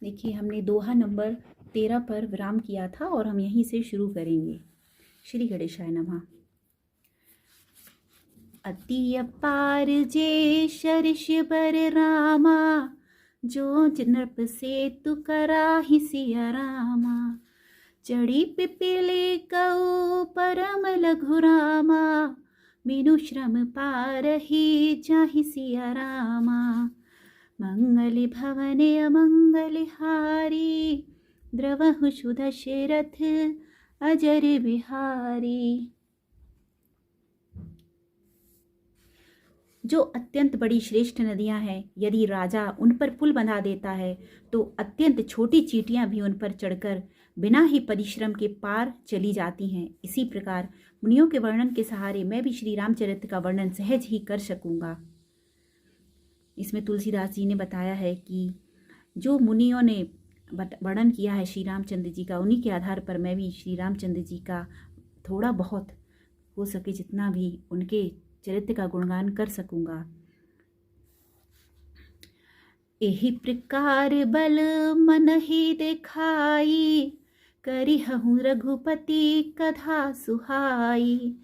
देखिए, हमने दोहा नंबर 13 पर विराम किया था और हम यहीं से शुरू करेंगे। श्री गणेशाय नमः। अति अपार जे शर्ष बर रामा, जो नृप से तु कराहि सिया रामा। चढ़ी पिपीली कऊ परम लघु रामा, बिनु श्रम पारहि जाहि सिया रामा। मंगल भवने अमंगल हारी, द्रवहु सुध शरथ अजर बिहारी। जो अत्यंत बड़ी श्रेष्ठ नदियां हैं, यदि राजा उन पर पुल बना देता है तो अत्यंत छोटी चींटियां भी उन पर चढ़कर बिना ही परिश्रम के पार चली जाती हैं। इसी प्रकार मुनियों के वर्णन के सहारे मैं भी श्री रामचरित्र का वर्णन सहज ही कर सकूंगा। इसमें तुलसीदास जी ने बताया है कि जो मुनियों ने वर्णन किया है श्री रामचंद्र जी का, उन्हीं के आधार पर मैं भी श्री रामचंद्र जी का थोड़ा बहुत हो सके जितना भी उनके चरित्र का गुणगान कर सकूंगा। एहि प्रकार बल मन ही दिखाई, करिहु रघुपति कथा सुहाई।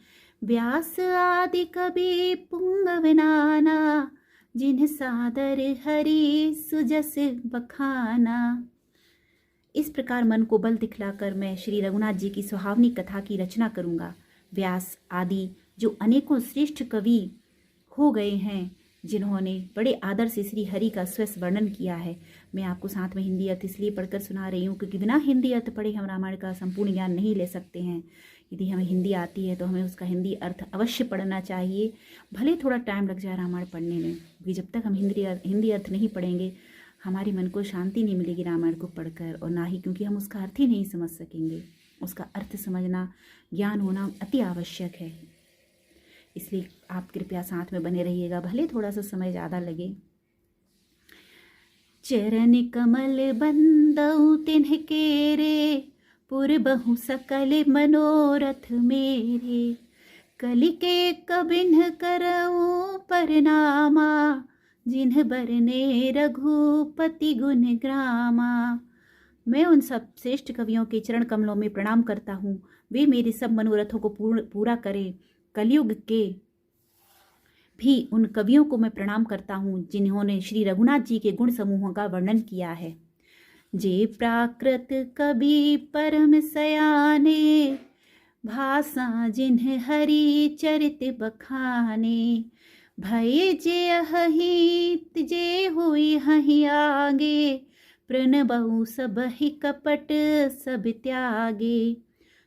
व्यास आदि कवि पुंगव नाना, जिन्ह सादर हरि सुजस बखाना। इस प्रकार मन को बल दिखलाकर मैं श्री रघुनाथ जी की सुहावनी कथा की रचना करूंगा। व्यास आदि जो अनेकों श्रेष्ठ कवि हो गए हैं, जिन्होंने बड़े आदर से श्री हरि का स्वयं वर्णन किया है। मैं आपको साथ में हिंदी अर्थ इसलिए पढ़कर सुना रही हूँ क्योंकि बिना हिंदी अर्थ पढ़े हम रामायण का संपूर्ण ज्ञान नहीं ले सकते हैं। यदि हमें हिंदी आती है तो हमें उसका हिंदी अर्थ अवश्य पढ़ना चाहिए, भले थोड़ा टाइम लग जाए रामायण पढ़ने में, क्योंकि जब तक हम हिंदी अर्थ नहीं पढ़ेंगे हमारे मन को शांति नहीं मिलेगी रामायण को पढ़कर, और ना ही क्योंकि हम उसका अर्थ ही नहीं समझ सकेंगे। उसका अर्थ समझना, ज्ञान होना अति आवश्यक है। इसलिए आप कृपया साथ में बने रहिएगा, भले थोड़ा सा समय ज़्यादा लगे। चरण कमल बंदउ तिन्ह केरे, पुर बहु सकल मनोरथ मेरे। कलि के कबिन्ह करऊं परनामा, जिन्ह बरने रघुपति गुण ग्रामा। मैं उन सब श्रेष्ठ कवियों के चरण कमलों में प्रणाम करता हूँ, वे मेरे सब मनोरथों को पूरा करें। कलयुग के भी उन कवियों को मैं प्रणाम करता हूँ जिन्होंने श्री रघुनाथ जी के गुण समूहों का वर्णन किया है। जे प्राकृत कवि परम सयाने, भाषा जिन्ह हरि चरित बखाने। भय जे अहित जे हुई हहि आगे, प्रणबहु सब ही कपट सब त्यागे।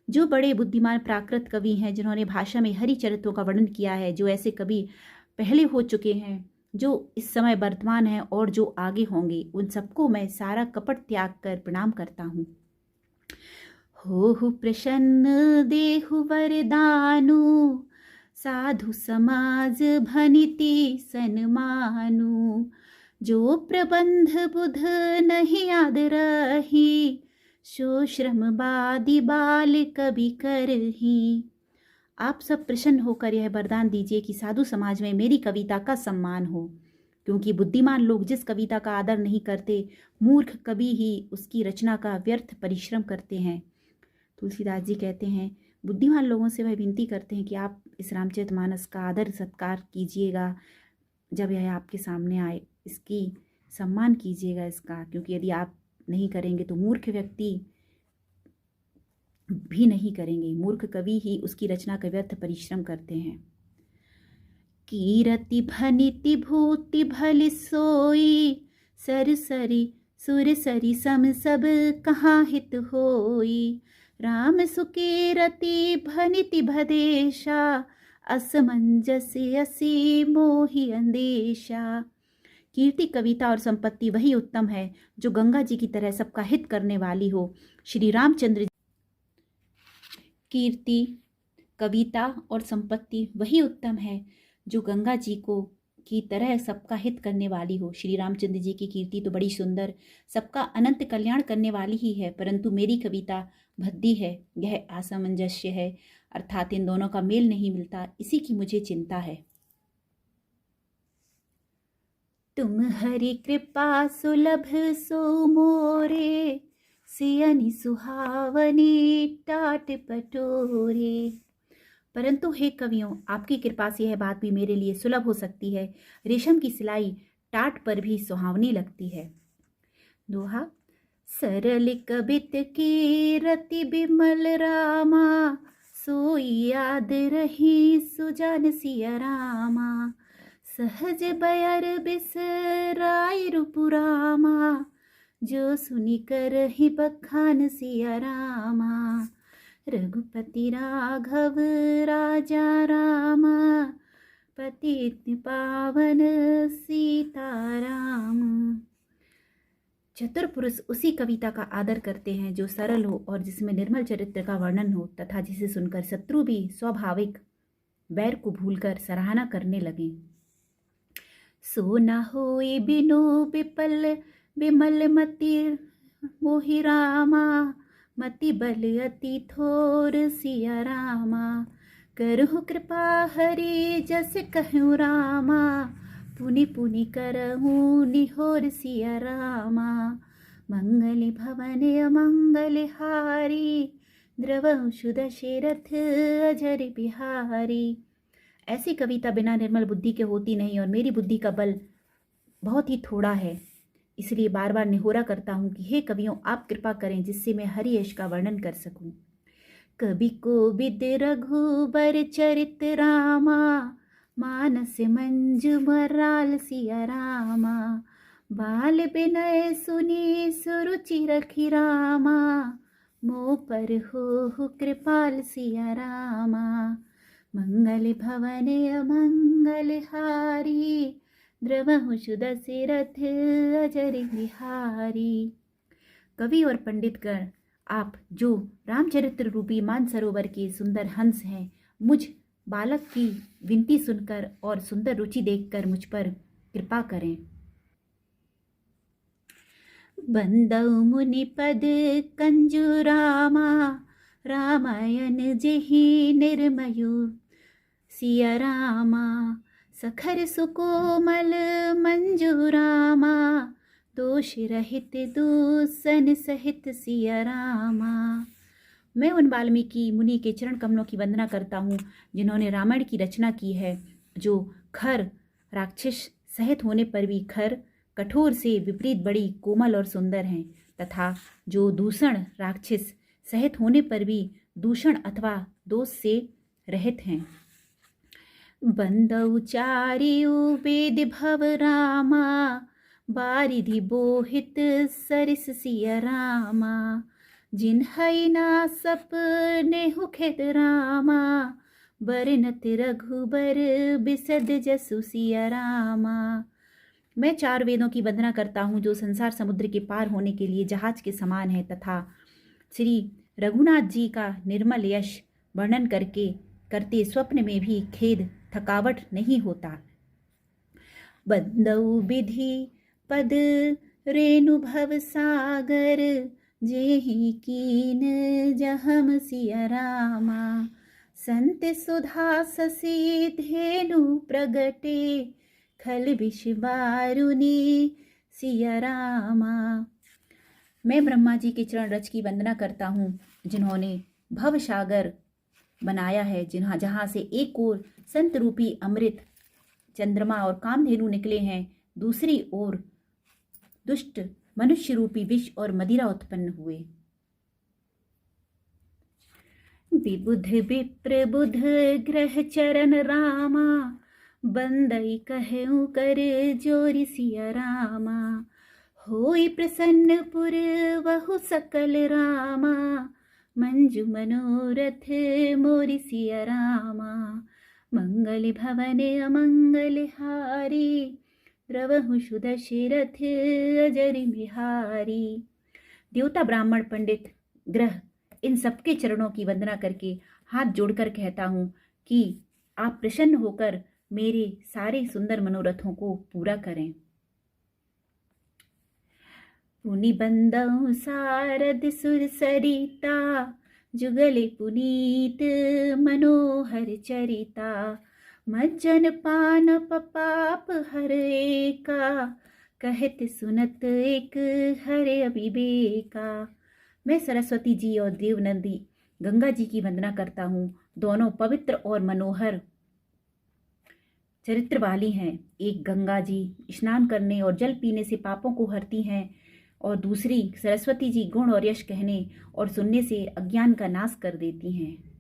जो बड़े बुद्धिमान प्राकृत कवि हैं, जिन्होंने भाषा में हरि चरित्रों का वर्णन किया है, जो ऐसे कवि पहले हो चुके हैं, जो इस समय वर्तमान हैं और जो आगे होंगे, उन सबको मैं सारा कपट त्याग कर प्रणाम करता हूँ। हो प्रसन्न देहु वरदानु, साधु समाज भनिति सन्मानु। जो प्रबंध बुध नहीं याद रही, सो श्रम बादि बाल कवि करही। आप सब प्रसन्न होकर यह वरदान दीजिए कि साधु समाज में मेरी कविता का सम्मान हो, क्योंकि बुद्धिमान लोग जिस कविता का आदर नहीं करते, मूर्ख कवि ही उसकी रचना का व्यर्थ परिश्रम करते हैं। तुलसीदास जी कहते हैं, बुद्धिमान लोगों से वह विनती करते हैं कि आप इस रामचरितमानस का आदर सत्कार कीजिएगा, जब यह आपके सामने आए इसकी सम्मान कीजिएगा इसका, क्योंकि यदि आप नहीं करेंगे तो मूर्ख व्यक्ति भी नहीं करेंगे। मूर्ख कवि ही उसकी रचना का व्यर्थ परिश्रम करते हैं। कीरति भनिति भूति भल सोई, सरसरी सुर सरी सम सब कहाँ हित होई। राम सुकीरति भनिति भदेशा, असमंजस असी मोहि अंदेशा। कीर्ति, कविता और संपत्ति वही उत्तम है जो गंगा जी की तरह सबका हित करने वाली हो। श्री रामचंद्र कीर्ति, कविता और संपत्ति वही उत्तम है जो गंगा जी को की तरह सबका हित करने वाली हो। श्री रामचंद्र जी की कीर्ति तो बड़ी सुंदर, सबका अनंत कल्याण करने वाली ही है, परंतु मेरी कविता भद्दी है, यह असामंजस्य है, अर्थात इन दोनों का मेल नहीं मिलता, इसी की मुझे चिंता है। तुम हरि कृपा सुलभ सो मोरे, सियनि सुहावनी टाट पटोरे। परंतु हे कवियों, आपकी कृपा से यह बात भी मेरे लिए सुलभ हो सकती है। रेशम की सिलाई टाट पर भी सुहावनी लगती है। दोहा। सरल कबित की रति बिमल रामा, सोई याद रही सुजान सिया रामा। सहज बयर बिसराय रूपुरामा, जो सुनी कर ही बखान सिया रामा। रघुपति राघव राजा रामा, पतित पावन सीताराम। चतुर पुरुष उसी कविता का आदर करते हैं जो सरल हो और जिसमें निर्मल चरित्र का वर्णन हो, तथा जिसे सुनकर शत्रु भी स्वाभाविक बैर को भूलकर सराहना करने लगे। सो न होए बिनु विपल विमल मति मोहि रामा, मति बल अति थोर सिया रामा। करहु कृपा हरि जस कहूँ रामा, पुनि पुनि करहूँ निहोर सिया रामा। मंगल भवन अमंगल हारी, द्रवंशु दशरथ अजर बिहारी। ऐसी कविता बिना निर्मल बुद्धि के होती नहीं और मेरी बुद्धि का बल बहुत ही थोड़ा है, इसलिए बार बार निहोरा करता हूँ कि हे कवियों, आप कृपा करें जिससे मैं हरि यश का वर्णन कर सकूं। कवि को विद रघुबर चरित रामा, मानस मंजु मराल सिया रामा। बाल विनय सुनी सुरुचि रखी रामा, मोह पर हो कृपाल सिया रामा। मंगल भवन अमंगल हारी, द्रवंशु दशरथ अजर बिहारी। कवि और पंडितगण, आप जो रामचरित्र रूपी मानसरोवर के सुंदर हंस हैं, मुझ बालक की विनती सुनकर और सुंदर रुचि देखकर मुझ पर कृपा करें। बंदौ मुनि पद कंजु रामा, रामायण जेहि निर्मयु सिया रामा। सखर सुकोमल मंजु रामा, दोष रहित दूषण सहित सिया रामा। मैं उन वाल्मीकि मुनि के चरण कमलों की वंदना करता हूँ जिन्होंने रामायण की रचना की है, जो खर राक्षस सहित होने पर भी खर कठोर से विपरीत बड़ी कोमल और सुंदर हैं, तथा जो दूषण राक्षस सहित होने पर भी दूषण अथवा दोष से रहित हैं। बंदौ चारियु वेद भव रामा, बारिधि बोहित सरिस सिया रामा। जिन्है ना सपने हुखेत रामा, बरनत रघुबर बिसद जसु सिया रामा। मैं चार वेदों की वंदना करता हूँ जो संसार समुद्र के पार होने के लिए जहाज के समान है, तथा श्री रघुनाथ जी का निर्मल यश वर्णन करते स्वप्न में भी खेद थकावट नहीं होता। बंदौ विधि पद रेणु भव सागर, जेहि कीन जहम सिया रामा। संत सुधा ससी धेनु प्रगटे, खल विष बारुनी सिया रामा। मैं ब्रह्मा जी के चरण रज की वंदना करता हूँ जिन्होंने भव सागर बनाया है, जहाँ से एक ओर संत रूपी अमृत चंद्रमा और कामधेनु निकले हैं, दूसरी ओर दुष्ट मनुष्य रूपी विष और मदिरा उत्पन्न हुए। विबुध विप्र बुध ग्रह चरण रामा, बंदई कहूँ कर जोरि सिया रामा। होई प्रसन्न पुर वहु सकल रामा, मंजु मनोरथ मोरि सिया रामा। मंगल भवन अमंगल हारी, द्रवहुषु दशरथ अजर बिहारी। देवता ब्राह्मण पंडित ग्रह इन सबके चरणों की वंदना करके हाथ जोड़कर कहता हूँ कि आप प्रसन्न होकर मेरे सारे सुंदर मनोरथों को पूरा करें। पुनि बंदौ सारद सुर सरिता, जुगल पुनीत मनोहर चरिता। मज्जन पान पाप हर एका, कहत सुनत एक हरे अबिबेका। मैं सरस्वती जी और देवनंदी गंगा जी की वंदना करता हूँ। दोनों पवित्र और मनोहर चरित्र वाली हैं। एक गंगा जी स्नान करने और जल पीने से पापों को हरती हैं, और दूसरी सरस्वती जी गुण और यश कहने और सुनने से अज्ञान का नाश कर देती हैं।